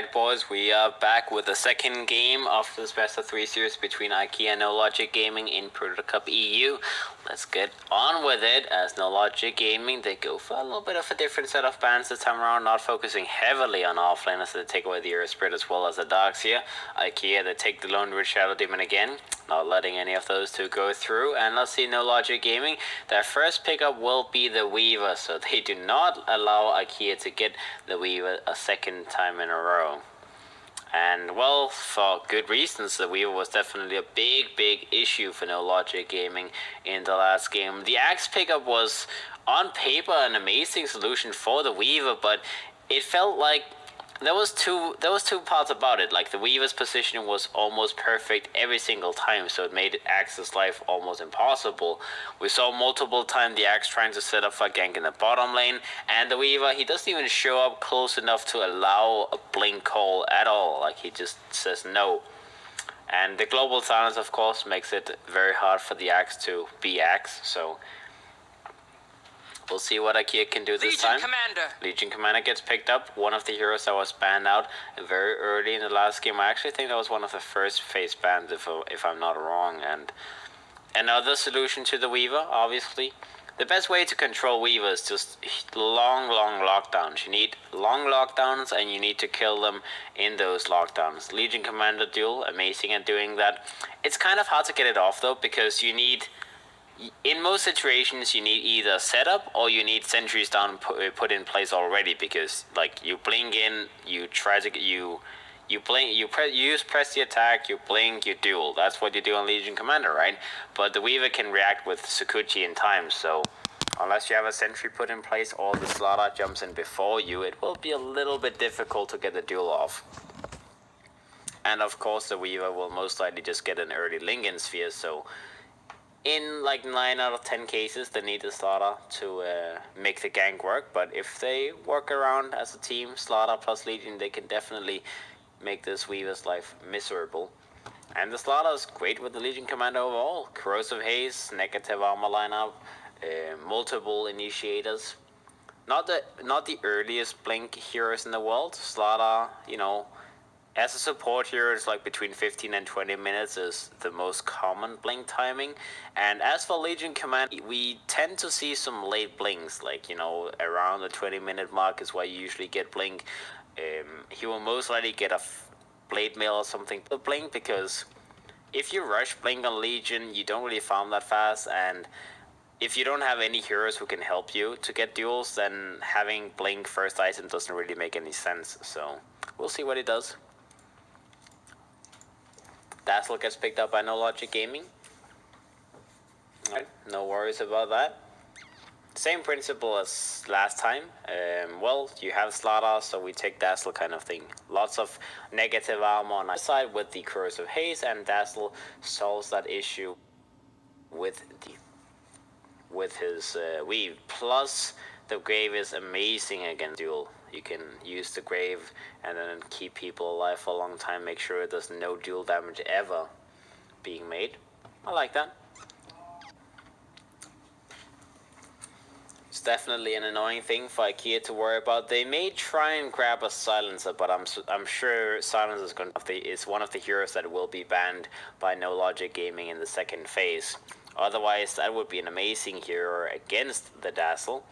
Alright boys, we are back with the second game of this best of 3 series between IKEA and NoLogic Gaming in Proto Cup EU. Let's get on with it. As NoLogic Gaming, they go for a little bit of a different set of bans this time around, not focusing heavily on offlane as they take away the Earth Spirit as well as the Darkseer. IKEA, they take the Lone Ridge Shadow Demon again, not letting any of those two go through. And let's see NoLogic Gaming, their first pickup will be the Weaver, so they do not allow IKEA to get the Weaver a second time in a row. And well, for good reasons, the Weaver was definitely a big issue for NoLogic Gaming in the last game. The Axe pickup was on paper an amazing solution for the Weaver, but it felt like there was two parts about it. Like, the Weaver's position was almost perfect every single time, so it made Axe's life almost impossible. We saw multiple times the Axe trying to set up for a gank in the bottom lane, and the Weaver, he doesn't even show up close enough to allow a blink call at all. Like, he just says no. And the global silence, of course, makes it very hard for the Axe to be Axe, so we'll see what IKEA can do this time. Legion Commander gets picked up, one of the heroes that was banned out very early in the last game. I actually think that was one of the first phase bans, if I'm not wrong. And another solution to the Weaver, obviously. The best way to control Weaver is just long lockdowns. You need long lockdowns, and you need to kill them in those lockdowns. Legion Commander duel, amazing at doing that. It's kind of hard to get it off though, because you need, in most situations, you need either setup or you need sentries down put in place already, because like you blink in, you try to you blink, you press the attack, you blink, you duel. That's what you do on Legion Commander, right? But the Weaver can react with Sukuchi in time, so unless you have a sentry put in place or the Slaughter jumps in before you, it will be a little bit difficult to get the duel off. And of course the Weaver will most likely just get an early Lincoln Sphere, so in like 9 out of 10 cases, they need the Slaughter to make the gank work. But if they work around as a team, Slaughter plus Legion, they can definitely make this Weaver's life miserable. And the Slaughter is great with the Legion Commander overall. Corrosive Haze, negative armor lineup, multiple initiators. Not the earliest blink heroes in the world. Slaughter, you know, as a support hero, it's like between 15 and 20 minutes is the most common blink timing. And as for Legion Command, we tend to see some late blinks, like, you know, around the 20-minute mark is where you usually get blink. He will most likely get a blade mail or something to blink, because if you rush blink on Legion, you don't really farm that fast, and if you don't have any heroes who can help you to get duels, then having blink first item doesn't really make any sense. So we'll see what he does. Dazzle gets picked up by NoLogic Gaming. Alright, no worries about that. Same principle as last time. Well, you have Slaughter, so we take Dazzle kind of thing. Lots of negative armor on our side with the Corrosive Haze, and Dazzle solves that issue with his weave. Plus, the Grave is amazing against duel. You can use the Grave and then keep people alive for a long time, make sure there's no dual damage ever being made. I like that. It's definitely an annoying thing for IKEA to worry about. They may try and grab a Silencer, but I'm sure Silencer is one of the heroes that will be banned by NoLogic Gaming in the second phase. Otherwise, that would be an amazing hero against the Dazzle.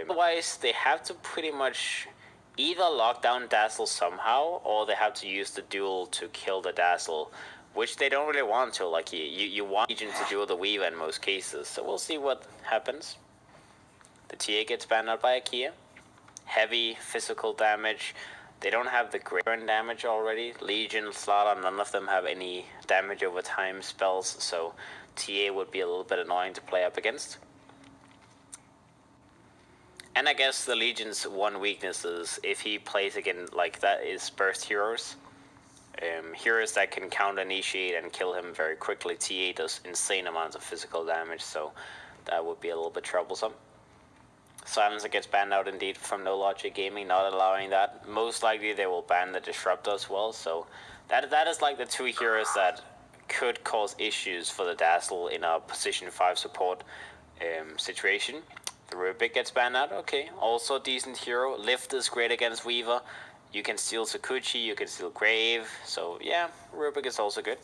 Otherwise, they have to pretty much either lock down Dazzle somehow, or they have to use the duel to kill the Dazzle, which they don't really want to. Like, you want Legion to duel the Weaver in most cases, so we'll see what happens. The TA gets banned out by IKEA. Heavy physical damage. They don't have the great burn damage already. Legion, Slaughter, none of them have any damage over time spells, so TA would be a little bit annoying to play up against. And I guess the Legion's one weakness is if he plays again like that is burst heroes. Heroes that can counter initiate and kill him very quickly. TA does insane amounts of physical damage, so that would be a little bit troublesome. Silencer gets banned out indeed from NoLogic Gaming, not allowing that. Most likely they will ban the Disruptor as well, so that is like the two heroes that could cause issues for the Dazzle in a position 5 support situation. The Rubik gets banned out, okay. Also a decent hero. Lift is great against Weaver. You can steal Sakuchi, you can steal Grave, so yeah, Rubik is also good.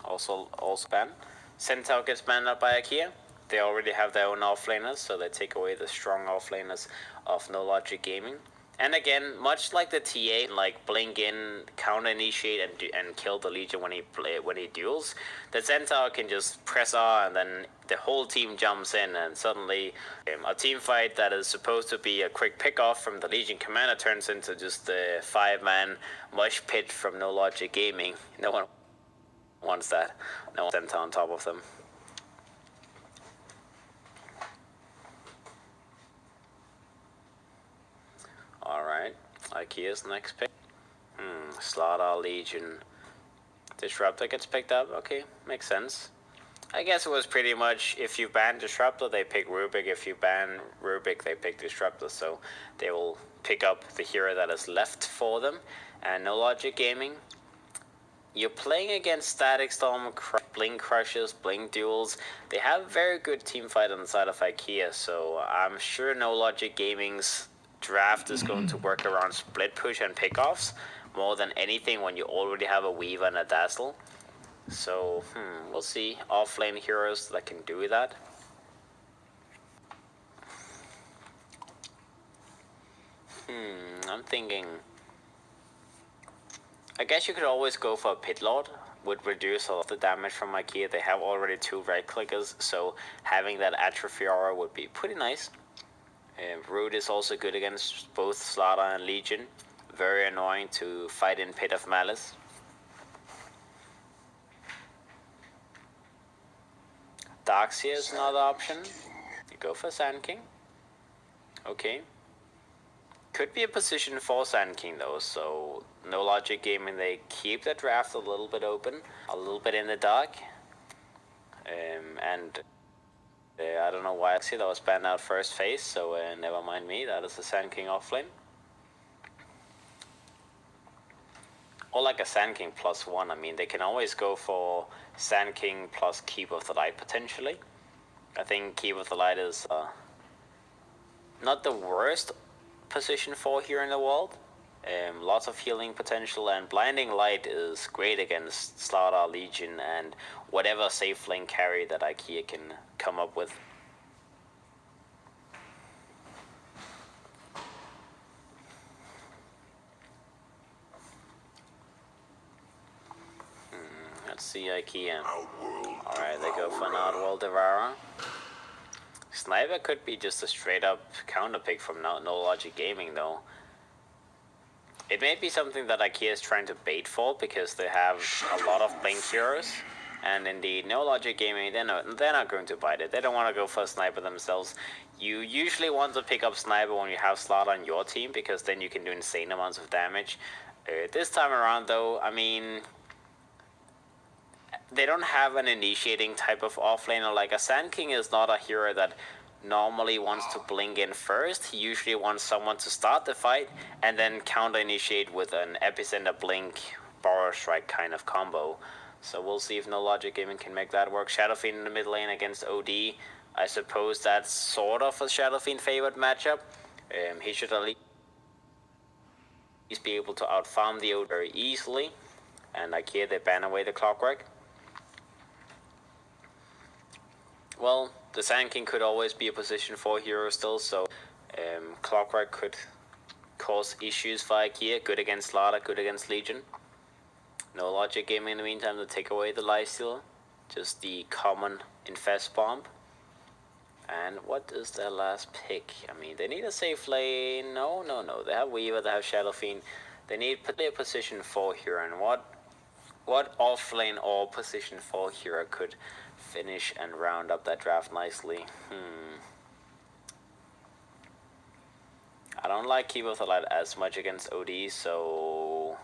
Also banned. Centaur gets banned up by IKEA. They already have their own offlaners, so they take away the strong offlaners of NoLogic Gaming. And again, much like the TA, like blink in, counter initiate, and kill the Legion when he duels, the Centaur can just press R and then the whole team jumps in, and suddenly a team fight that is supposed to be a quick pick off from the Legion commander turns into just a 5-man mush pit from NoLogic Gaming. No one wants that. No Centaur on top of them. Alright, IKEA's next pick. Slaughter, Legion, Disruptor gets picked up. Okay, makes sense. I guess it was pretty much, if you ban Disruptor, they pick Rubik. If you ban Rubik, they pick Disruptor. So they will pick up the hero that is left for them. And NoLogic Gaming, you're playing against Static Storm, Blink Crushes, Blink Duels. They have very good team fight on the side of IKEA. So I'm sure NoLogic Gaming's draft is going to work around split push and pickoffs more than anything when you already have a Weaver and a Dazzle. So, we'll see. Offlane heroes that can do that. I'm thinking, I guess you could always go for a Pit Lord. Would reduce all of the damage from IKEA. They have already 2 right clickers, so having that Atrophy Aura would be pretty nice. Root is also good against both Slaughter and Legion. Very annoying to fight in Pit of Malice. Darkseer is another option. You go for Sand King. Okay. Could be a position for Sand King though, so NoLogic Gaming, they keep the draft a little bit open, a little bit in the dark. I don't know why. See, that was banned out first phase, so never mind me. That is a Sand King offlane. Or like a Sand King +1. I mean, they can always go for Sand King plus Keep of the Light potentially. I think Keep of the Light is not the worst position for here in the world. Lots of healing potential, and Blinding Light is great against Slaughter, Legion, and whatever safe lane carry that IKEA can come up with. Let's see IKEA. Alright, they go for an Outworld Devourer. Sniper could be just a straight up counter pick from NoLogic Gaming though. It may be something that IKEA is trying to bait for because they have a lot of blink heroes. And indeed, NoLogic Gaming, they're not going to bite it. They don't want to go for a Sniper themselves. You usually want to pick up Sniper when you have Slaughter on your team because then you can do insane amounts of damage. This time around though, I mean, they don't have an initiating type of offlaner. Like a Sand King is not a hero that normally wants to blink in first. He usually wants someone to start the fight and then counter initiate with an Epicenter Blink Borrow Strike kind of combo. So we'll see if NoLogic Gaming can make that work. Shadow Fiend in the mid lane against OD. I suppose that's sort of a Shadow Fiend favored matchup. He should at least be able to outfarm the OD very easily. And IKEA, they ban away the Clockwork. Well, the Sand King could always be a position 4 hero still, so Clockwork could cause issues for IKEA. Good against Slaughter, good against Legion. NoLogic Gaming in the meantime to take away the Lifesteal. Just the common Infest Bomb. And what is their last pick? I mean, they need a safe lane. No. They have Weaver, they have Shadow Fiend. They need a position 4 hero. And what off lane or position 4 hero could finish and round up that draft nicely? I don't like Keep of the Light as much against OD, so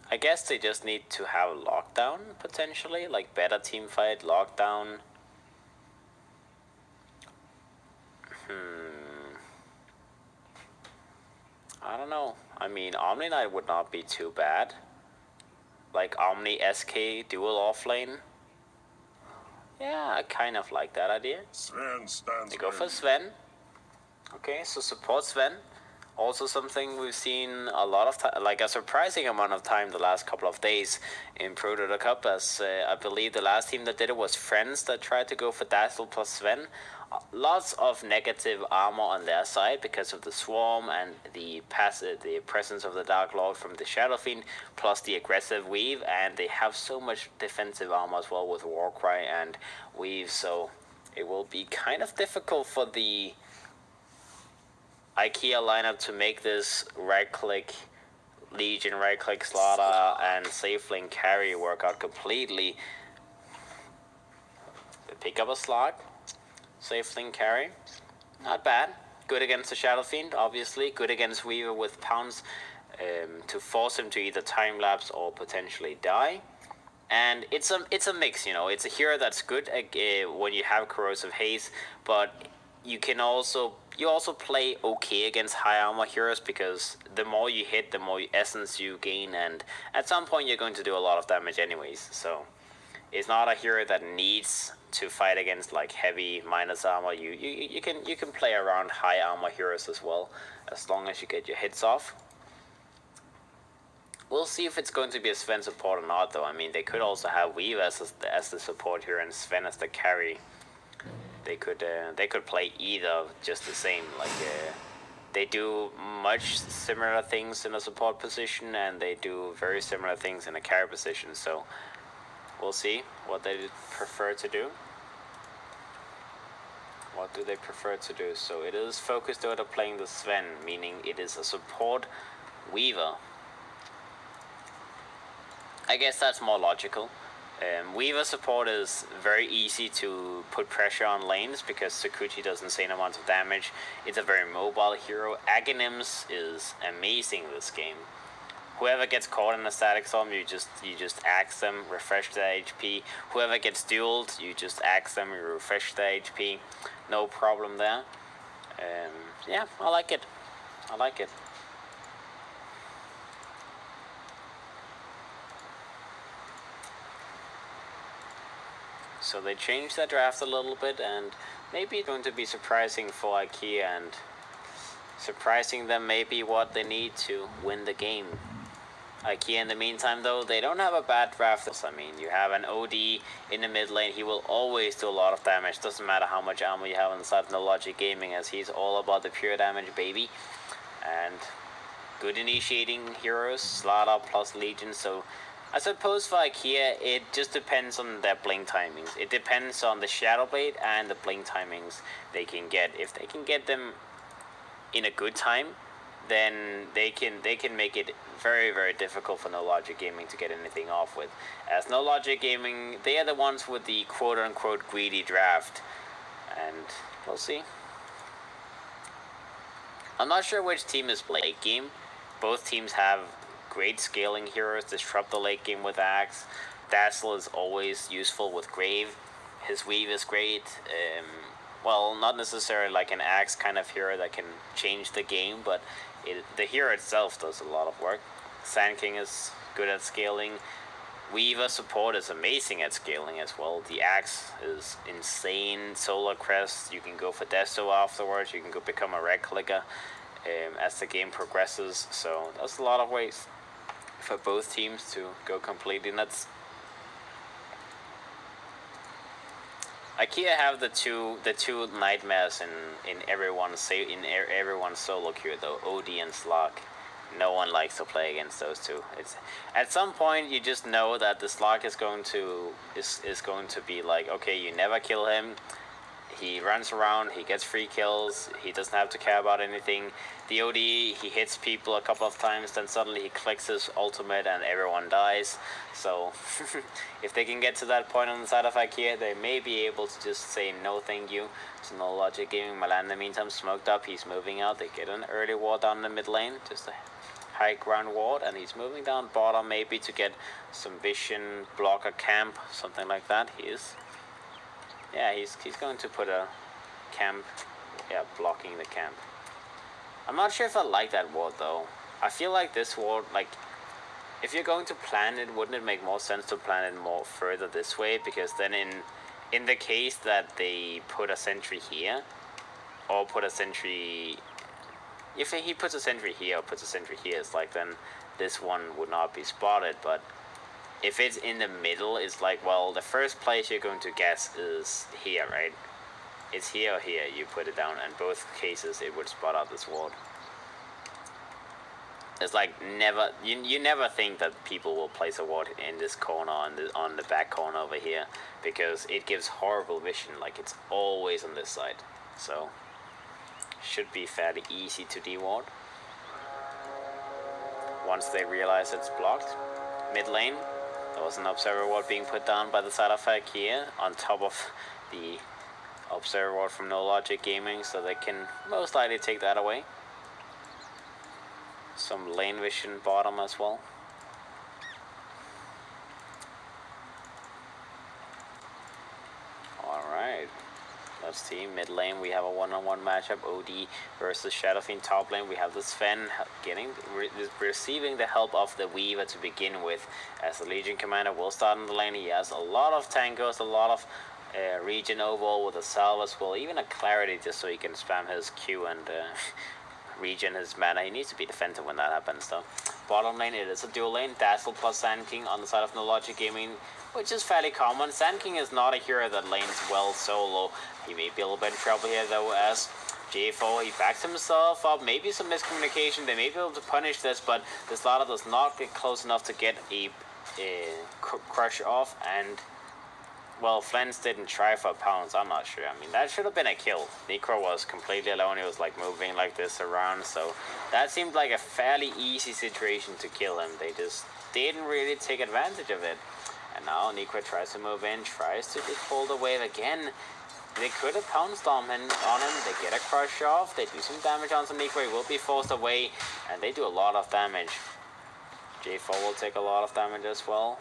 I guess they just need to have Lockdown potentially, like better team fight, Lockdown. I don't know. I mean, Omni Knight would not be too bad. Like Omni SK dual offlane. Yeah, I kind of like that idea. Sven stands They go for Sven. Okay, so support Sven. Also, something we've seen a lot of time, like a surprising amount of time the last couple of days in Pro Dota Cup, as I believe the last team that did it was Friends that tried to go for Dazzle plus Sven. Lots of negative armor on their side because of the Swarm and the presence of the Dark Lord from the Shadow Fiend, plus the aggressive Weave, and they have so much defensive armor as well with Warcry and Weave, so it will be kind of difficult for the IKEA lineup to make this right-click Legion, right-click Slaughter, and safe lane carry work out completely. They pick up a slot, safe lane carry, not bad. Good against the Shadow Fiend, obviously. Good against Weaver with Pounce to force him to either time-lapse or potentially die. And it's a mix, you know. It's a hero that's good when you have Corrosive Haze, but you also play okay against high armor heroes, because the more you hit, the more essence you gain, and at some point you're going to do a lot of damage anyways. So it's not a hero that needs to fight against like heavy minus armor. You can play around high armor heroes as well, as long as you get your hits off. We'll see if it's going to be a Sven support or not, though. I mean, they could also have Weave as the support here and Sven as the carry. They could play either just the same. Like they do much similar things in a support position, and they do very similar things in a carry position. So we'll see what they prefer to do. What do they prefer to do? So it is Focus Dota playing the Sven, meaning it is a support Weaver. I guess that's more logical. Weaver support is very easy to put pressure on lanes because Sakuchi does insane amounts of damage. It's a very mobile hero. Aghanims is amazing this game. Whoever gets caught in a static storm, you just axe them, refresh their HP. Whoever gets dueled, you just axe them, you refresh their HP. No problem there. Yeah, I like it. I like it. So they changed their draft a little bit, and maybe it's going to be surprising for IKEA, and surprising them maybe what they need to win the game. IKEA in the meantime, though, they don't have a bad draft. I mean, you have an OD in the mid lane. He will always do a lot of damage. Doesn't matter how much ammo you have on the side of NoLogic Gaming, as he's all about the pure damage, baby. And good initiating heroes, Slaughter plus Legion, so I suppose for IKEA, it just depends on their blink timings. It depends on the Shadow Blade and the blink timings they can get. If they can get them in a good time, then they can make it very, very difficult for NoLogic Gaming to get anything off with. As NoLogic Gaming, they are the ones with the quote-unquote greedy draft. And we'll see. I'm not sure which team is late game. Both teams have great scaling heroes. Disrupt the late game with Axe. Dazzle is always useful with Grave. His Weave is great. Well, not necessarily like an Axe kind of hero that can change the game, but the hero itself does a lot of work. Sand King is good at scaling. Weaver support is amazing at scaling as well. The Axe is insane. Solar Crest, you can go for Desto afterwards. You can go become a red clicker as the game progresses. So there's a lot of ways for both teams to go completely nuts. IKEA have the two nightmares in everyone's solo queue though, OD and Slug. No one likes to play against those two. It's at some point you just know that the Slug is going to be like, okay, you never kill him. He runs around, he gets free kills, he doesn't have to care about anything. The OD, he hits people a couple of times, then suddenly he clicks his ultimate and everyone dies. So, if they can get to that point on the side of IKEA, they may be able to just say no thank you to NoLogic Gaming. Milan in the meantime smoked up, he's moving out. They get an early ward down the mid lane, just a high ground ward, and he's moving down bottom maybe to get some vision, block a camp, something like that. He is. Yeah, he's going to put a camp, blocking the camp. I'm not sure if I like that ward though. I feel like this ward, like, if you're going to plan it, wouldn't it make more sense to plan it more further this way? Because then in the case that they put a sentry here, or put a sentry if he puts a sentry here or puts a sentry here, it's like then this one would not be spotted. But if it's in the middle, it's like, well, the first place you're going to guess is here, right? It's here or here, you put it down, and both cases it would spot out this ward. It's like never, you never think that people will place a ward in this corner, on the back corner over here, because it gives horrible vision, like it's always on this side. So should be fairly easy to deward once they realize it's blocked. Mid lane, there was an observer ward being put down by the side of IKEA on top of the observer ward from NoLogic Gaming, so they can most likely take that away. Some lane vision bottom as well. Alright, let's see. Mid lane we have a one-on-one matchup. OD versus Shadowfiend. Top lane we have the Sven receiving the help of the Weaver to begin with, as the Legion Commander will start in the lane. He has a lot of tankers, a lot of regen overall with a salve as well, even a clarity just so he can spam his Q and regen his mana. He needs to be defensive when that happens though. Bottom lane, it is a dual lane. Dazzle plus Sand King on the side of NoLogic Gaming, which is fairly common. Sand King is not a hero that lanes well solo. He may be a little bit in trouble here though, as J4, he backs himself up. Maybe some miscommunication. They may be able to punish this, but the Slaughter does not get close enough to get a crush off, and well, Flens didn't try for pounds, I'm not sure. I mean, that should have been a kill. Necro was completely alone. He was like moving like this around, so that seemed like a fairly easy situation to kill him. They just didn't really take advantage of it. And now Necro tries to move in, tries to pull the wave again. They could have pounced on him. They get a crush off. They do some damage on some Necro. He will be forced away, and they do a lot of damage. J4 will take a lot of damage as well.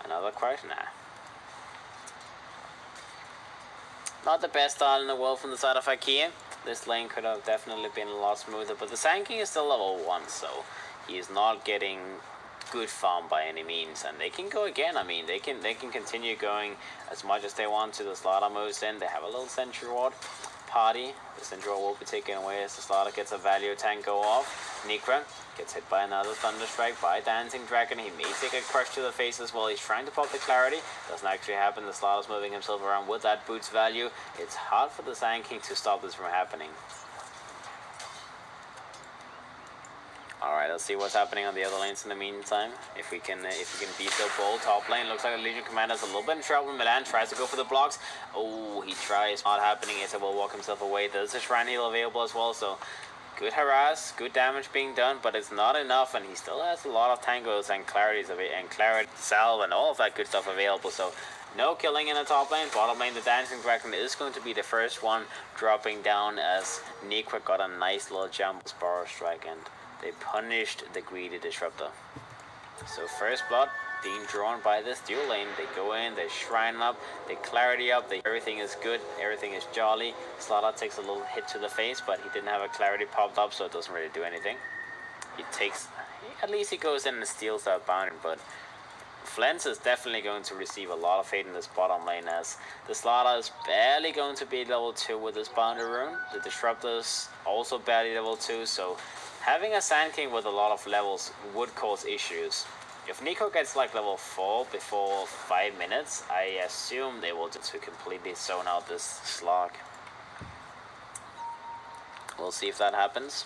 Another crush? Nah. Not the best start in the world from the side of IKEA. This lane could have definitely been a lot smoother, but the Sand King is still level 1, so he is not getting good farm by any means, and they can go again. I mean, they can continue going as much as they want to. The Slaughter moves in. They have a little sentry ward party. The sentry ward will be taken away as the Slaughter gets a value tank go off. Necra gets hit by another Thunderstrike by Dancing Dragon. He may take a crush to the face as well. He's trying to pop the clarity. Doesn't actually happen. The Slaughter's moving himself around with that boots value. It's hard for the Sand King to stop this from happening. Alright, let's see what's happening on the other lanes in the meantime. If we can be so bold. Top lane looks like the Legion Commander's a little bit in trouble. Milan tries to go for the blocks. Oh, he tries. Not happening. Asa will walk himself away. There's a Shrine Heal available as well, so good harass, good damage being done, but it's not enough, and he still has a lot of tangos and clarities of it, and clarity, salve, and all of that good stuff available. So no killing in the top lane. Bottom lane, the Dancing Dragon is going to be the first one dropping down, as Necra got a nice little jump, Sparrow Strike, and they punished the Greedy Disruptor. So first blood being drawn by this dual lane. They go in, they shrine up, they clarity up, everything is good, everything is jolly. Slaughter takes a little hit to the face, but he didn't have a clarity popped up, so it doesn't really do anything. At least he goes in and steals that boundary, but Flens is definitely going to receive a lot of hate in this bottom lane, as the Slaughter is barely going to be level 2 with this boundary rune. The Disruptor's also barely level 2, so having a Sand King with a lot of levels would cause issues. If Nico gets like level 4 before 5 minutes, I assume they will just completely zone out this slog. We'll see if that happens.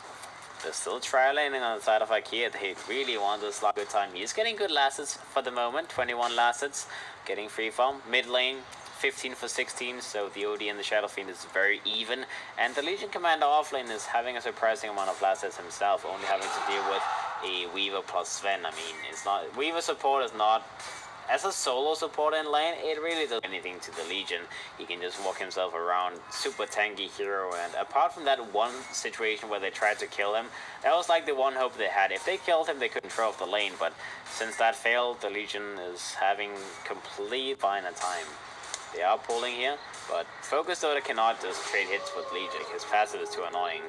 They're still trialing on the side of IKEA. They really want this slog good time. He's getting good last hits for the moment, 21 last hits, getting free farm. Mid lane, 15 for 16, so the OD and the Shadowfiend is very even. And the Legion Commander offlane is having a surprising amount of last hits himself, only having to deal with a Weaver plus Sven. I mean, it's not, Weaver support is not, as a solo support in lane, it really does anything to the Legion. He can just walk himself around, super tanky hero, and apart from that one situation where they tried to kill him, that was like the one hope they had. If they killed him, they could control the lane, but since that failed, the Legion is having complete fine a time. They are pulling here, but Focus Dota cannot just trade hits with Legion. His passive is too annoying.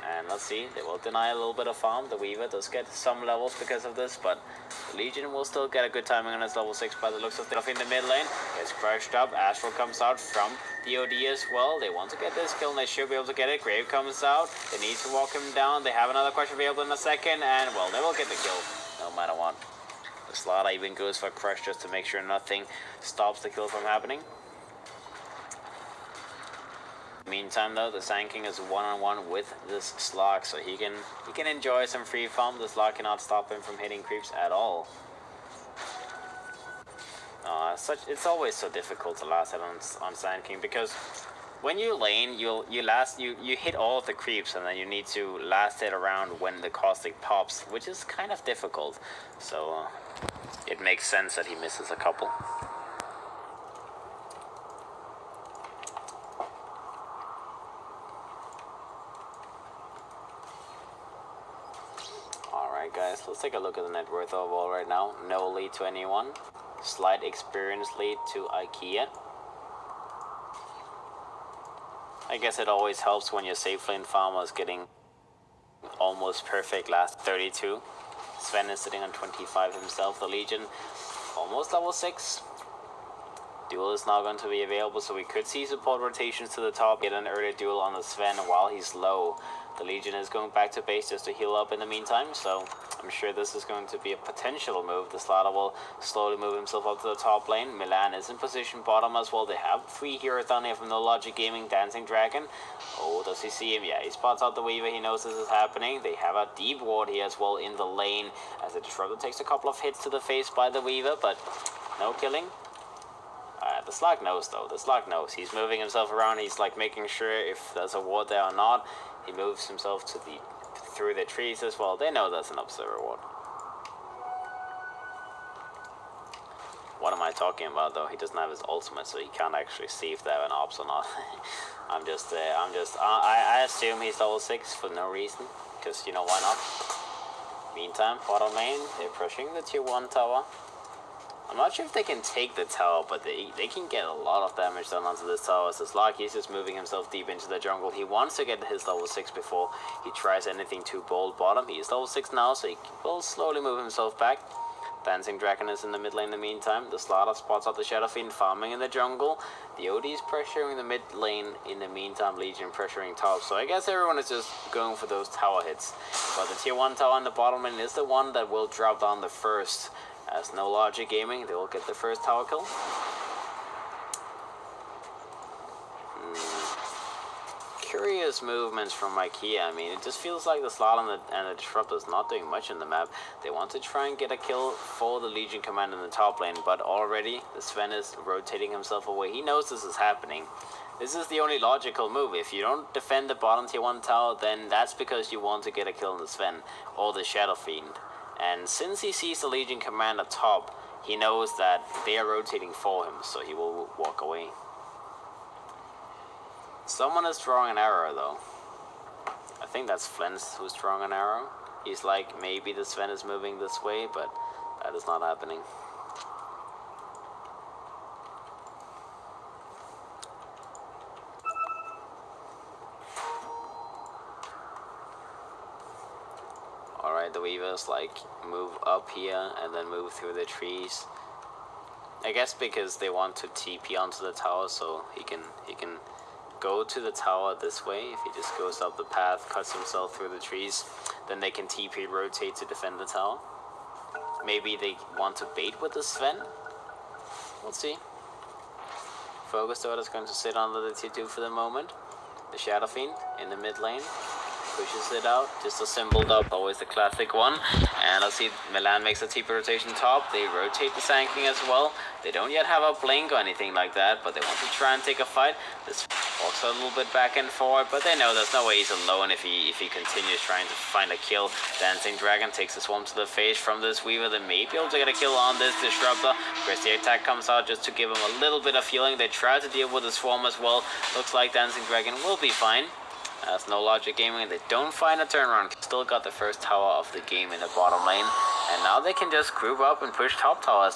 And let's see, they will deny a little bit of farm. The Weaver does get some levels because of this, but the Legion will still get a good timing on his level 6 by the looks of stuff in the mid lane. Gets crushed up. Astral comes out from the OD as well. They want to get this kill and they should be able to get it. Grave comes out. They need to walk him down. They have another crush available in a second, and well, they will get the kill no matter what. The Slaughter even goes for crush just to make sure nothing stops the kill from happening. Meantime though, the Sand King is one-on-one with this Slog, so he can enjoy some free farm. The Slog cannot stop him from hitting creeps at all. It's always so difficult to last hit on Sand King, because when you lane, you hit all of the creeps, and then you need to last hit around when the caustic pops, which is kind of difficult. So it makes sense that he misses a couple. Alright guys, let's take a look at the net worth overall right now. No lead to anyone. Slight experience lead to IKEA. I guess it always helps when your safe lane farmer is getting almost perfect last 32. Sven is sitting on 25 himself. The Legion almost level 6. Duel is now going to be available, so we could see support rotations to the top. Get an early duel on the Sven while he's low. The Legion is going back to base just to heal up in the meantime, so I'm sure this is going to be a potential move. The Slaughter will slowly move himself up to the top lane. Milan is in position bottom as well. They have 3 heroes down here from NoLogic Gaming. Dancing Dragon. Oh, does he see him? Yeah, he spots out the Weaver. He knows this is happening. They have a deep ward here as well in the lane, as the Disruptor takes a couple of hits to the face by the Weaver, but no killing. The Slug knows though. The Slug knows. He's moving himself around. He's like making sure if there's a ward there or not. He moves himself to through the trees as well. They know that's an observer ward. What am I talking about though? He doesn't have his ultimate, so he can't actually see if they have an ops or not. I assume he's level 6 for no reason, because you know why not. Meantime, bottom lane, they're pushing the tier 1 tower. I'm not sure if they can take the tower, but they can get a lot of damage done onto this tower. So Slug, he's just moving himself deep into the jungle. He wants to get his level 6 before he tries anything too bold bottom. He is level 6 now, so he will slowly move himself back. Dancing Dragon is in the mid lane in the meantime. The Slaughter spots out the Shadow Fiend farming in the jungle. The OD is pressuring the mid lane in the meantime. Legion pressuring top. So I guess everyone is just going for those tower hits. But the tier 1 tower in the bottom lane is the one that will drop down the first. As NoLogic Gaming, they will get the first tower kill. Curious movements from IKEA. I mean, it just feels like the Slaughter and the Disruptor is not doing much in the map. They want to try and get a kill for the Legion command in the top lane, but already the Sven is rotating himself away. He knows this is happening. This is the only logical move. If you don't defend the bottom tier 1 tower, then that's because you want to get a kill on the Sven or the Shadow Fiend. And since he sees the Legion command at top, he knows that they are rotating for him, so he will walk away. Someone is drawing an arrow though. I think that's Flens who's drawing an arrow. He's like, maybe the Sven is moving this way, but that is not happening. Alright, the Weavers like move up here and then move through the trees. I guess because they want to TP onto the tower, so he can go to the tower this way. If he just goes up the path, cuts himself through the trees, then they can TP rotate to defend the tower. Maybe they want to bait with the Sven. We'll see. Focus Dot is going to sit under the tier 2 for the moment. The Shadow Fiend in the mid lane pushes it out, just a symbol up, always the classic one. And let's see, Milan makes a TP rotation top. They rotate the Sand King as well. They don't yet have a blink or anything like that, but they want to try and take a fight. This walks a little bit back and forward, but they know there's no way he's alone if he continues trying to find a kill. Dancing Dragon takes a swarm to the face from this Weaver. They may be able to get a kill on this Disruptor. Christy attack comes out just to give him a little bit of healing. They try to deal with the swarm as well. Looks like Dancing Dragon will be fine. As NoLogic Gaming, they don't find a turnaround. Still got the first tower of the game in the bottom lane. And now they can just group up and push top towers.